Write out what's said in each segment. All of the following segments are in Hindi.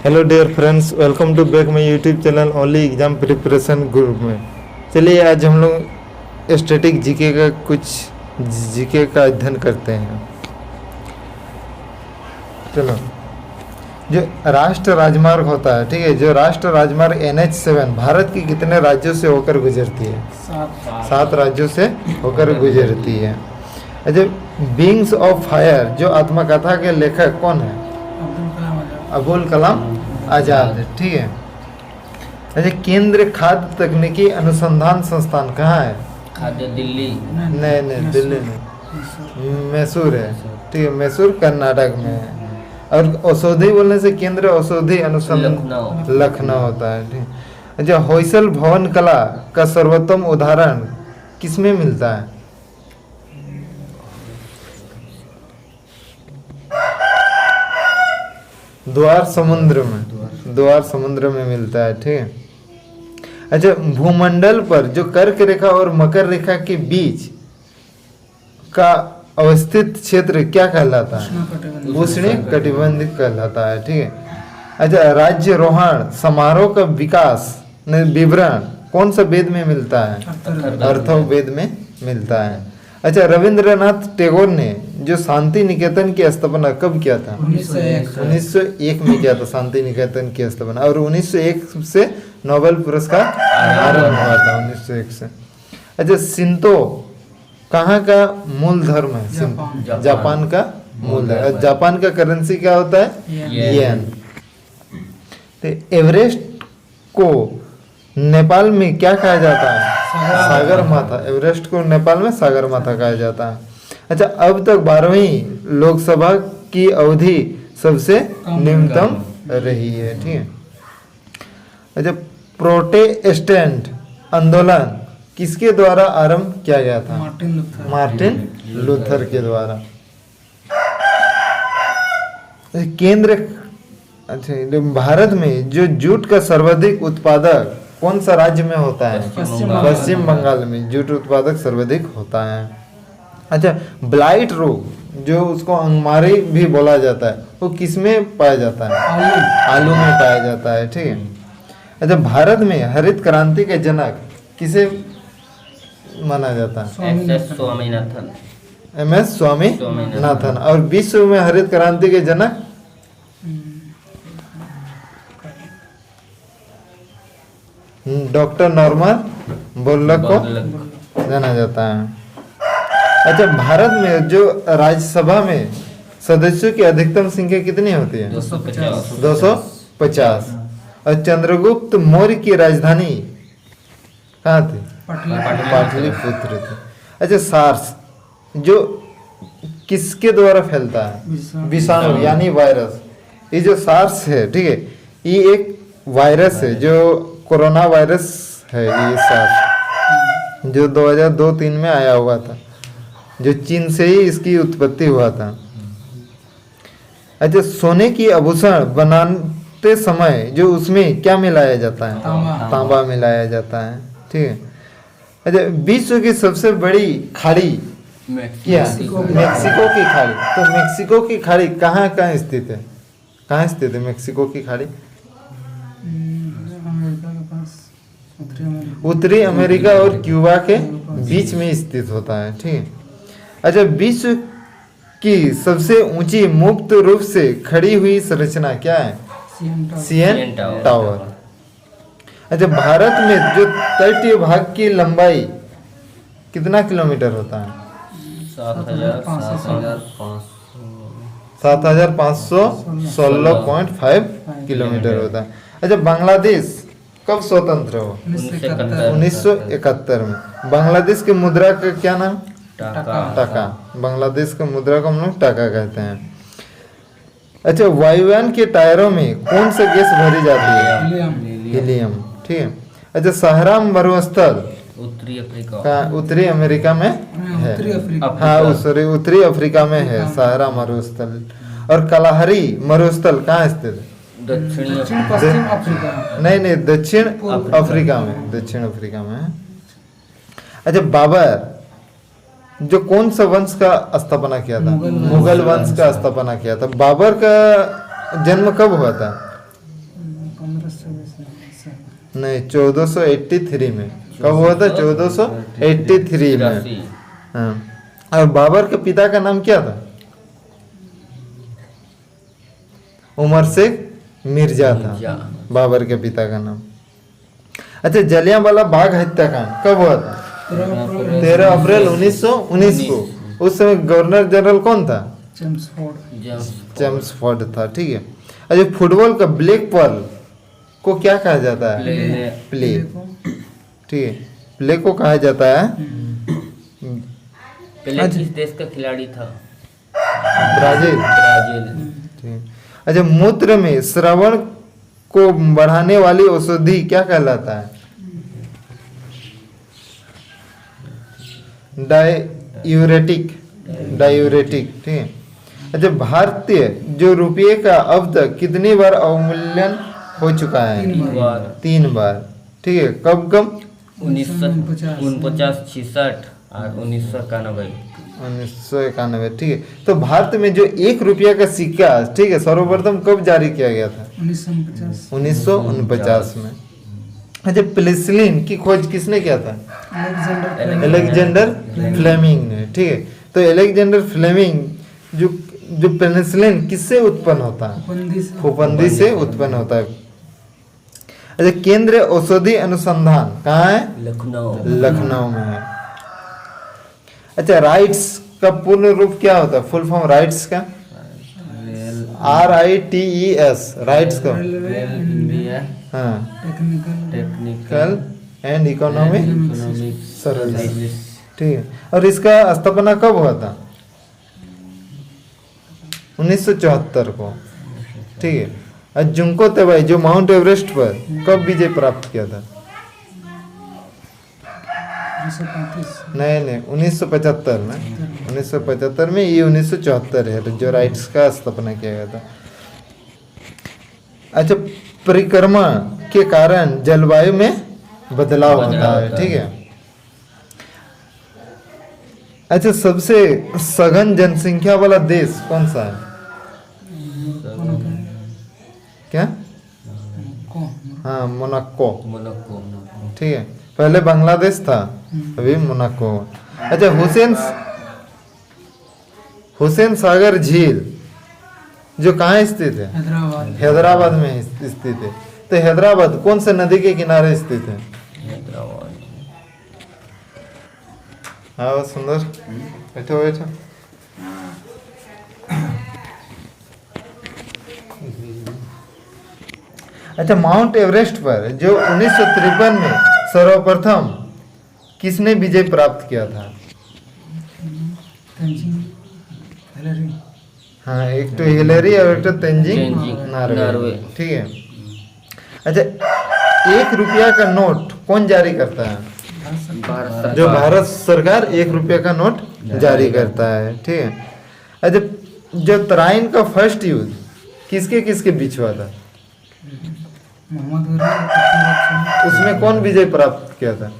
Hello dear friends, welcome to back my YouTube channel only exam preparation group में। चलिए आज हम लोग स्टैटिक जीके का जीके का अध्ययन करते हैं। चलो, जो राष्ट्र राजमार्ग होता है, ठीक है, जो राष्ट्र राजमार्ग NH7 भारत की कितने राज्यों से होकर गुजरती है? 7 राज्यों से होकर गुजरती है। अच्छा, विंग्स ऑफ फायर जो आत्मकथा के लेखक कौन है? अबुल कलाम आजाद, ठीक है। अच्छा, केंद्र खाद्य तकनीकी अनुसंधान संस्थान कहाँ है? खाद्य दिल्ली नहीं, दिल्ली नहीं, मैसूर है, ठीक है, मैसूर कर्नाटक में है। और औषधि बोलने से केंद्र औषधि अनुसंधान लखनऊ होता है, ठीक। अच्छा, होयसल भवन कला का सर्वोत्तम उदाहरण किसमें मिलता है? द्वार समुद्र में मिलता है, ठीक है। अच्छा, भूमंडल पर जो कर्क रेखा और मकर रेखा के बीच का अवस्थित क्षेत्र क्या कहलाता है? उष्ण कटिबंध कहलाता है, ठीक है। अच्छा, राज्यारोहण समारोह का विवरण कौन सा वेद में मिलता है? अथर्ववेद में मिलता है। अच्छा, रविंद्रनाथ टैगोर ने जो शांति निकेतन की स्थापना कब किया था? 1901 में किया था शांति निकेतन की स्थापना, और 1901 से नोबेल पुरस्कार आरंभ हुआ था, 1901 से। अच्छा, शिंतो कहाँ का मूल धर्म है? जापान का मूल धर्म। जापान का करेंसी क्या होता है? येन। तो एवरेस्ट को नेपाल में क्या कहा जाता है? सागर माथा। एवरेस्ट को नेपाल में सागर माथा कहा जाता है। अच्छा, अब तक 12वीं लोकसभा की अवधि सबसे निम्नतम रही है, ठीक है। अच्छा, प्रोटेस्टेंट आंदोलन किसके द्वारा आरंभ किया गया था? मार्टिन लूथर के द्वारा। अच्छा, भारत में जो जूट का सर्वाधिक उत्पादक कौन सा राज्य में होता है? पश्चिम बंगाल में जूट उत्पादक सर्वाधिक होता है। अच्छा, ब्लाइट रोग जो उसको अंगमारी भी बोला जाता है, वो किस में पाया जाता है? आलू में पाया जाता है, ठीक है। अच्छा, भारत में हरित क्रांति के जनक किसे माना जाता है? MS स्वामीनाथन। और विश्व में हरित क्रांति के जनक? डॉक्टर नॉर्मन बोरलॉग को जाना जाता है। अच्छा, भारत में जो राज्यसभा में सदस्यों की अधिकतम संख्या कितनी होती है? 250। और चंद्रगुप्त मौर्य की राजधानी कहाँ थी? पाटलिपुत्र थी। अच्छा, सार्स जो किसके द्वारा फैलता है? विषाणु यानी वायरस। ये जो सार्स है, ठीक है, ये एक वायरस है जो कोरोना वायरस है। ये सार्स जो 2002-03 में आया हुआ था, जो चीन से ही इसकी उत्पत्ति हुआ था। अच्छा, सोने की आभूषण बनाते समय जो उसमें क्या मिलाया जाता है? तांबा मिलाया जाता है, ठीक है। अच्छा, विश्व की सबसे बड़ी खाड़ी क्या? मेक्सिको की खाड़ी। तो मेक्सिको की खाड़ी कहाँ स्थित है? कहाँ स्थित है मेक्सिको की खाड़ी? उत्तरी अमेरिका और क्यूबा के बीच में स्थित होता है, ठीक है। अच्छा, विश्व की सबसे ऊंची मुक्त रूप से खड़ी हुई संरचना क्या है? CN tower. अच्छा, भारत में जो तटीय भाग की लंबाई कितना किलोमीटर होता है? 7516.5 किलोमीटर होता है। अच्छा, बांग्लादेश कब स्वतंत्र हो? 1971 में। बांग्लादेश की मुद्रा का क्या नाम? टाका। बांग्लादेश का मुद्रा को हम लोग टाका कहते हैं। अच्छा, वायुयान के टायरों में कौन सा गैस भरी जाती है? हीलियम, ठीक है। अच्छा, सहारा मरुस्थल उत्तरी अमेरिका में है। हाँ, सॉरी, उत्तरी अफ्रीका में है सहारा मरुस्थल। और कलाहरी मरुस्थल कहाँ स्थित है? दक्षिण अफ्रीका। नहीं, दक्षिण अफ्रीका में है। अच्छा, बाबर जो कौन सा वंश का स्थापना किया था? मुगल वंश का स्थापना किया था। बाबर का जन्म कब हुआ था? नहीं 1483 में। कब हुआ था? 1483 में। तिरासी। हाँ। और बाबर के पिता का नाम क्या था? उमर शेख मिर्जा था मिर्जा। बाबर के पिता का नाम। अच्छा, जलियांवाला बाग हत्याकांड कब हुआ था? 13 अप्रैल 1919 को। उस समय गवर्नर जनरल कौन था? जेम्स फोर्ड था। ठीक है। अच्छा, फुटबॉल का ब्लैक पर्ल को क्या कहा जाता है? प्ले। ठीक है, प्ले को कहा जाता है। पहले किस देश का खिलाड़ी था? ब्राजील। ब्राजील। ठीक है। अच्छा, मूत्र में श्रवण को बढ़ाने वाली औषधि क्या कहलाता है? डायूरेटिक। डायूरेटिक। ठीक है। अच्छा, भारतीय जो रुपये का अब तक कितनी बार अवमूल्यन हो चुका है? 3 बार। ठीक है। कब कब? 1949, 66 और 1991। 1991। ठीक है। तो भारत में जो 1 रुपया का सिक्का, ठीक है, सर्वप्रथम कब जारी किया गया था? 1949 में। अच्छा, पेनिसिलिन की खोज किसने किया था? अलेक्जेंडर फ्लेमिंग ने। ठीक है। तो अलेक्जेंडर फ्लेमिंग जो पेनिसिलिन किससे उत्पन्न होता है? फफूंदी से उत्पन्न होता है। अच्छा, केंद्रीय औषधि अनुसंधान कहाँ है? लखनऊ में है। अच्छा, राइट्स का पूर्ण रूप क्या होता है? फुल फॉर्म राइट्स का? RITES। राइट्स का? हाँ, टेक्निकल एंड इकोनॉमिक सर्विस। ठीक है। और इसका स्थापना कब हुआ था? 1974 को। ठीक है। और जुंको तेबाई जो माउंट एवरेस्ट पर कब विजय प्राप्त किया था? नहीं 1975 में। 1975 में। ये 1974 है जो राइट्स का स्थापना किया गया था। अच्छा, परिक्रमण के कारण जलवायु में बदलाव होता है। ठीक है। अच्छा, सबसे सघन जनसंख्या वाला देश कौन सा है? क्या? हाँ, मोनाको। ठीक है। पहले बांग्लादेश था, अभी मोनाको। अच्छा, हुसैन सागर झील जो कहाँ स्थित है? हैदराबाद में स्थित है। तो हैदराबाद कौन से नदी के किनारे स्थित है? हाँ, सुंदर। बैठो बैठो। अच्छा, माउंट एवरेस्ट पर जो 1953 में सर्वप्रथम किसने विजय प्राप्त किया था? हाँ, एक तो हिलेरी और एक तो तेंजिंग नॉर्वे। ठीक है। अच्छा, 1 रुपया का नोट कौन जारी करता है? जो भारत सरकार 1 रुपया का नोट जारी करता है। ठीक है। अच्छा, जो तराइन का फर्स्ट युद्ध किसके किसके बीच हुआ था? उसमें कौन विजय प्राप्त किया था?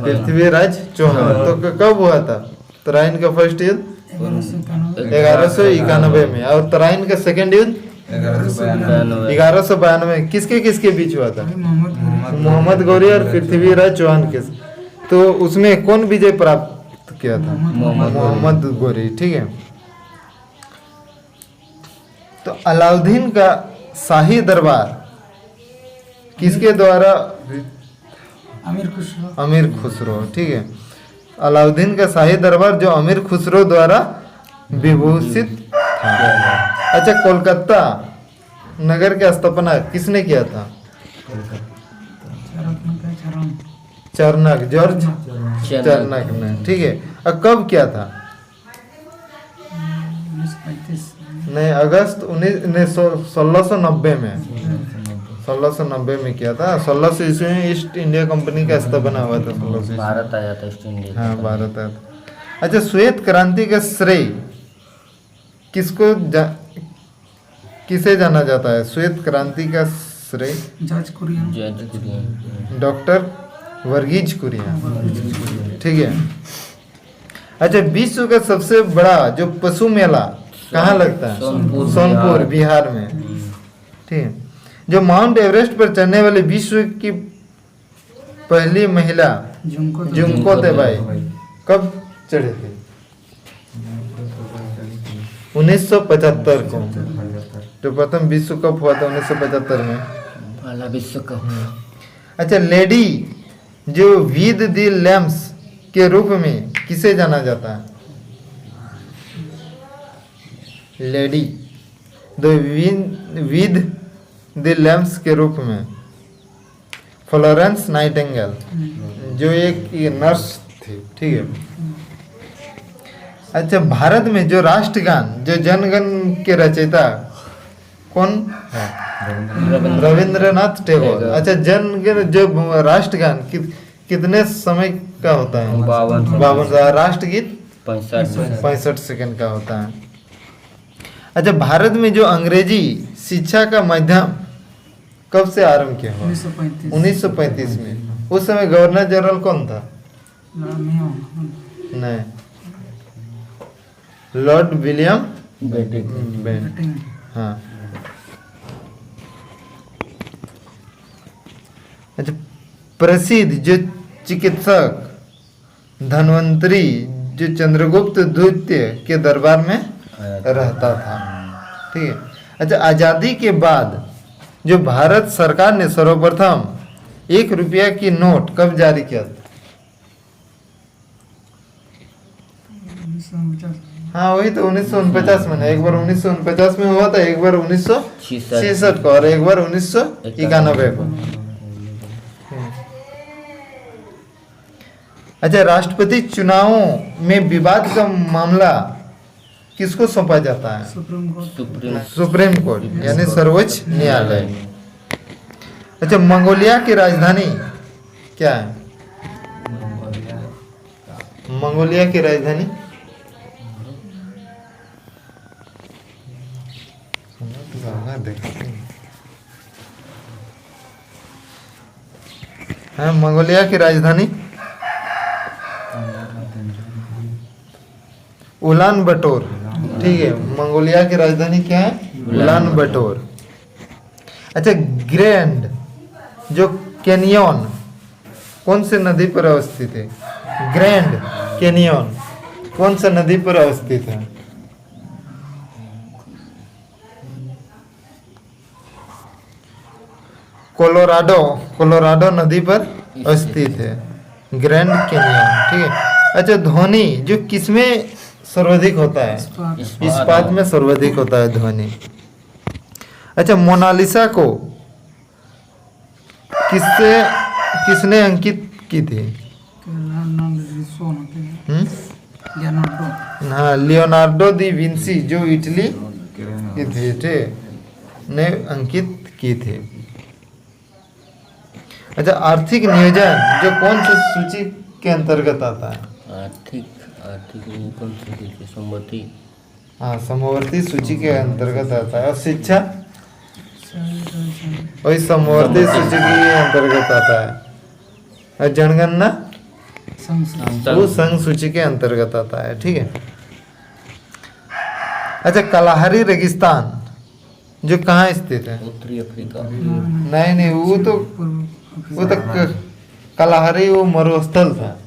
पृथ्वीराज चौहान। तो कब हुआ था तराइन का फर्स्ट युद्ध? 1191 में। और तराइन का सेकंड युद्ध 1192। किसके किसके बीच हुआ था? मोहम्मद गौरी और पृथ्वीराज चौहान के। तो उसमें कौन विजय प्राप्त किया था? मोहम्मद गौरी। ठीक है। तो अलाउद्दीन का शाही दरबार किसके द्वारा? अमीर खुसरो। ठीक है। अलाउद्दीन का शाही दरबार जो अमीर खुसरो द्वारा विभूषित था। अच्छा, कोलकाता नगर का स्थापना किसने किया था? चरनक, जॉर्ज चरनक ने। ठीक है। और कब किया था? नहीं, अगस्त 1690 में। 1690 में किया था। 1600 ईस्वी में ईस्ट इंडिया कंपनी का स्थापना हुआ था। 1600 भारत आया था ईस्ट इंडिया। हाँ, भारत आया था। अच्छा, श्वेत क्रांति का श्रेय किसे जाना जाता है? श्वेत क्रांति का श्रेय डॉक्टर वर्गीज कुरियन। ठीक है। अच्छा, विश्व का सबसे बड़ा जो पशु मेला कहाँ लगता है? सोनपुर बिहार में। ठीक है। जो माउंट एवरेस्ट पर चढ़ने वाली विश्व की पहली महिला जुंको तेबाई कब चढ़े थे? 1975 को। तो प्रथम विश्व कप हुआ था 1975 में। पहला विश्व कप। अच्छा, लेडी जो विद द लैम्प्स के रूप में किसे जाना जाता है? Lady the with the lamps के रूप में फ्लोरेंस नाइटिंगेल, जो एक नर्स थी, ठीक है। अच्छा, भारत में जो राष्ट्रगान, जो जनगण के रचयिता कौन है? रविंद्रनाथ टैगोर। अच्छा, जनगण जो राष्ट्रगान कितने समय का होता है? 52। राष्ट्रगीत 65 सेकंड का होता है। अच्छा, भारत में जो अंग्रेजी शिक्षा का माध्यम कब से आरंभ किया हुआ? 1935 में। उस समय गवर्नर जनरल कौन था? नहीं, लॉर्ड विलियम बेंटिंक। हाँ। अच्छा, प्रसिद्ध जो चिकित्सक धन्वंतरी जो चंद्रगुप्त द्वितीय के दरबार में रहता था, ठीक है। अच्छा, आजादी के बाद जो भारत सरकार ने सर्वप्रथम 1 रुपया की नोट कब जारी किया था? हाँ, वही तो 1949 में। एक बार 1949 में हुआ था, एक बार 1966 को, और एक बार 1991 को। अच्छा, राष्ट्रपति चुनावों में विवाद का मामला किसको सौंपा जाता है? सुप्रीम कोर्ट यानी सर्वोच्च न्यायालय। अच्छा, मंगोलिया की राजधानी क्या है? मंगोलिया की राजधानी है, मंगोलिया की राजधानी उलान बटोर, ठीक है। मंगोलिया की राजधानी क्या है? उलान बटोर। अच्छा, ग्रैंड जो कैनियन कौन से नदी पर अवस्थित है? ग्रैंड कैनियन कौन सा नदी पर अवस्थित है? कोलोराडो नदी पर स्थित है ग्रैंड कैनियन, ठीक है। अच्छा, ध्वनि जो किसमें सर्वाधिक होता है? इस्पात में सर्वाधिक होता है ध्वनि। अच्छा, मोनालिसा को किसने अंकित की थी? हाँ, लियोनार्डो दी विंसी जो इटली के थे ने अंकित की थी। अच्छा, आर्थिक नियोजन जो कौन सी सूची के अंतर्गत आता है? आर्थिक कौन सी? समवर्ती। हाँ, समवर्ती सूची के अंतर्गत आता है। और शिक्षा वही समवर्ती सूची के अंतर्गत आता है। और जनगणना वो संघ सूची के अंतर्गत आता है, ठीक है। अच्छा, कलाहारी रेगिस्तान जो कहाँ स्थित है? उत्तरी अफ्रीका। नहीं, वो तो कलाहारी वो मरुस्थल था।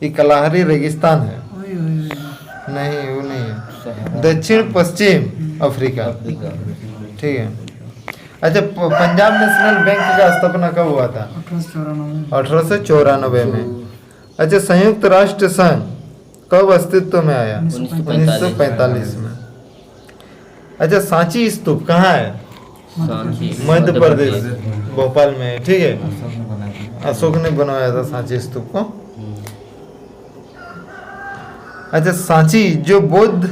ये कलाहारी रेगिस्तान है। नहीं, वो नहीं है। दक्षिण पश्चिम अफ्रीका, ठीक है। अच्छा, पंजाब नेशनल बैंक का स्थापना कब हुआ था? 1894 में। अच्छा, संयुक्त राष्ट्र संघ कब अस्तित्व में आया? 1945 में। अच्छा, सांची स्तूप कहाँ है? मध्य प्रदेश, भोपाल में, ठीक है। अशोक ने बनवाया था सांची स्तूप को। अच्छा, सांची जो बौद्ध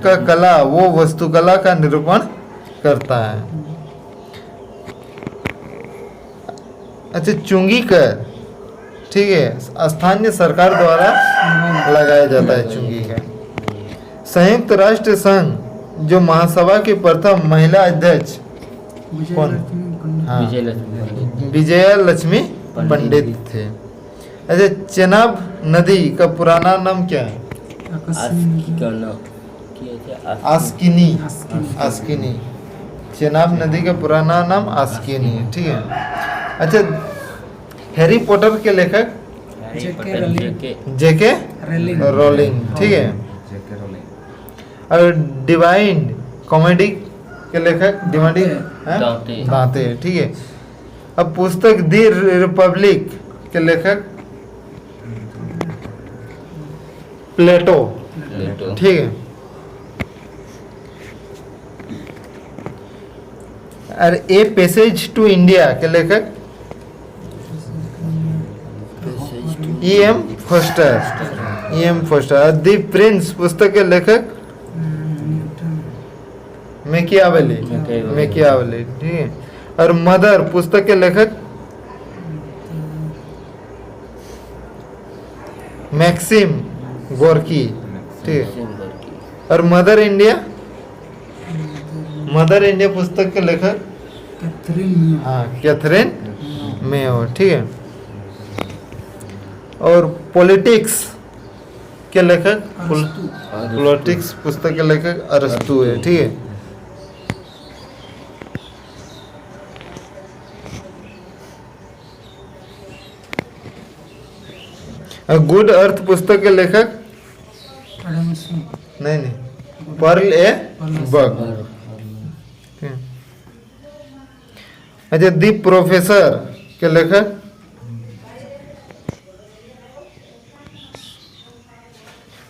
का कला वो वास्तुकला का निरूपण करता है। अच्छा, चुंगी कर, ठीक है, स्थानीय सरकार द्वारा लगाया जाता है चुंगी का। संयुक्त राष्ट्र संघ जो महासभा की प्रथम महिला अध्यक्ष कौन? हाँ, विजया लक्ष्मी पंडित थे। अच्छा, चेनाब नदी का पुराना नाम क्या है? आस्किनी, चेनाब नदी का पुराना नाम आस्कियनी है, ठीक है। अच्छा, हैरी पॉटर के लेखक जेके रोलिंग, ठीक है। और डिवाइन कॉमेडी के लेखक दांते, ठीक है। अब पुस्तक दी रिपब्लिक के लेखक प्लेटो, ठीक है। और ए पैसेज टू इंडिया के लेखक E.M. फोस्टर। दी प्रिंस पुस्तक के लेखक मैकियावेली, ठीक है। और मदर पुस्तक के लेखक मैक्सिम गोर्की, ठीक है। और मदर इंडिया पुस्तक के लेखक कैथरीन मेयो, ठीक है। और पॉलिटिक्स के लेखक पॉलिटिक्स पुस्तक के लेखक अरस्तु है, ठीक है। गुड अर्थ पुस्तक के लेखक नहीं पर्ल ए बग, ठीक है। अच्छा, दी प्रोफेसर के लेखक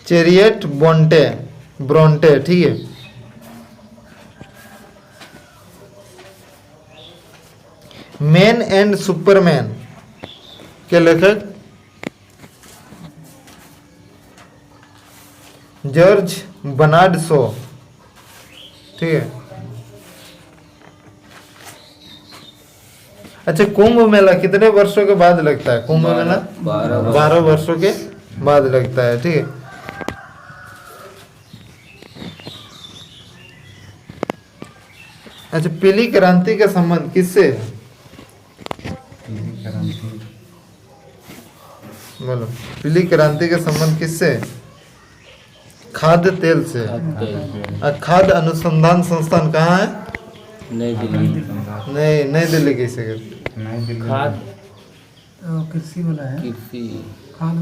चेरियट ब्रोंटे, ठीक है। मैन एंड सुपरमैन के लेखक जॉर्ज बर्नार्ड शॉ, ठीक है। अच्छा, कुंभ मेला कितने वर्षों के बाद लगता है? कुंभ मेला 12 वर्षों के बाद लगता है, ठीक है। अच्छा, पीली क्रांति का संबंध किससे है? बोलो, पीली क्रांति का संबंध किससे है? खाद्य तेल से। खाद्य अनुसंधान संस्थान कहाँ है? नई दिल्ली। नहीं, नई दिल्ली कैसे कर? खाद कृषि वाला है, कृषि खाद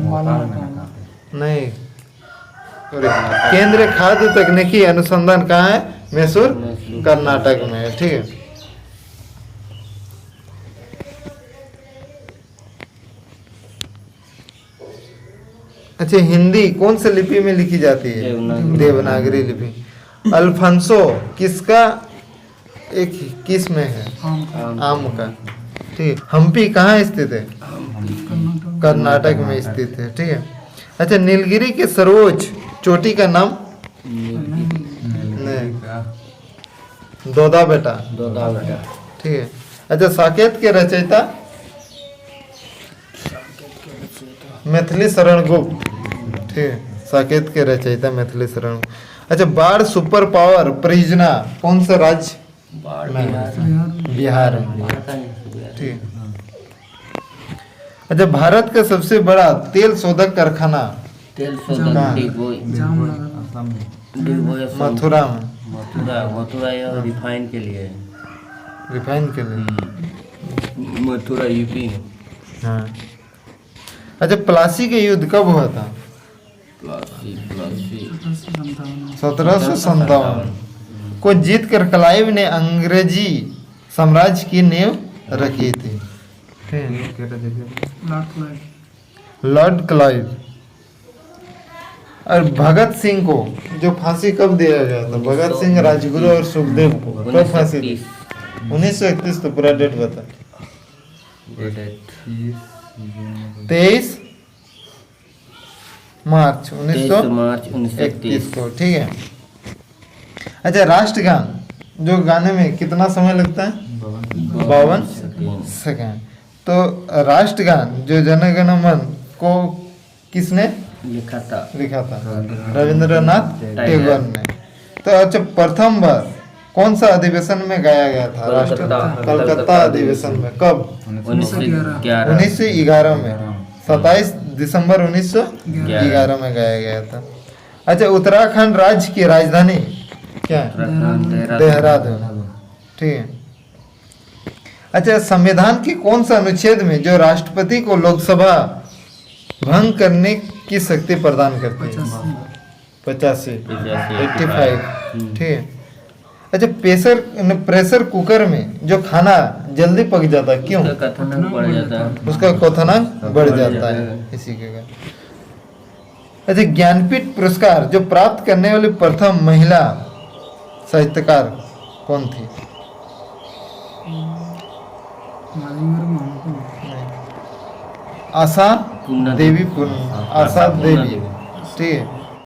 वाला नहीं, केंद्र खाद्य तकनीकी अनुसंधान कहाँ है? मैसूर, कर्नाटक में है, ठीक है। अच्छा, हिंदी कौन से लिपि में लिखी जाती है? देवनागरी लिपि। अल्फांसो किसका एक किस में है? आम का, ठीक है। हम्पी कहाँ स्थित है? कर्नाटक में स्थित है, ठीक है। अच्छा, नीलगिरी के सर्वोच्च चोटी का नाम? नहीं, दोदा बेटा, ठीक है। अच्छा, साकेत के रचयिता? मैथिली शरण गुप्त, ठीक है। साकेत के रचयिता मैथिली शरण। अच्छा, बाढ़ सुपर पावर परियोजना कौन सा राज्य? बिहार में, ठीक है। अच्छा, भारत का सबसे बड़ा तेल शोधक कारखाना? मथुरा में। मथुरा रिफाइन के लिए मथुरा यूपी। हाँ। अच्छा, प्लासी के युद्ध कब हुआ था? 1757 को जीतकर क्लाइव ने अंग्रेजी साम्राज्य की नींव रखी थी। Lord Clive. और भगत सिंह को जो फांसी कब दिया गया था? भगत सिंह, राजगुरु और सुखदेव को कब फांसी दी? 1931। तो पूरा डेट बता। 23 मार्च 1931 को, ठीक है। अच्छा, राष्ट्रगान जो गाने में कितना समय लगता है? 52 सेकंड। तो राष्ट्रगान जो जन गण मन को किसने लिखा था? रविंद्रनाथ टैगोर ने। तो अच्छा, प्रथम बार कौन सा अधिवेशन में गाया गया था? कलकत्ता अधिवेशन में। कब? 1911 में। 27 दिसंबर 1911 में गाया गया था। अच्छा, उत्तराखंड राज्य की राजधानी क्या है? देहरादून देहरादून। ठीक है। अच्छा, संविधान के कौन सा अनुच्छेद में जो राष्ट्रपति को लोकसभा भंग करने की शक्ति प्रदान करती है? 85, 85। ठीक है। अच्छा, प्रेशर कुकर में जो खाना जल्दी पक जाता है, क्यों? उसका कथनांक बढ़ जाता है। उसका क्वथनांक बढ़ जाता है इसी के कारण। अच्छा, ज्ञानपीठ पुरस्कार जो प्राप्त करने वाली प्रथम महिला साहित्यकार कौन थी? आशा पूर्णा देवी। आशा पूर्णा देवी। ठीक है।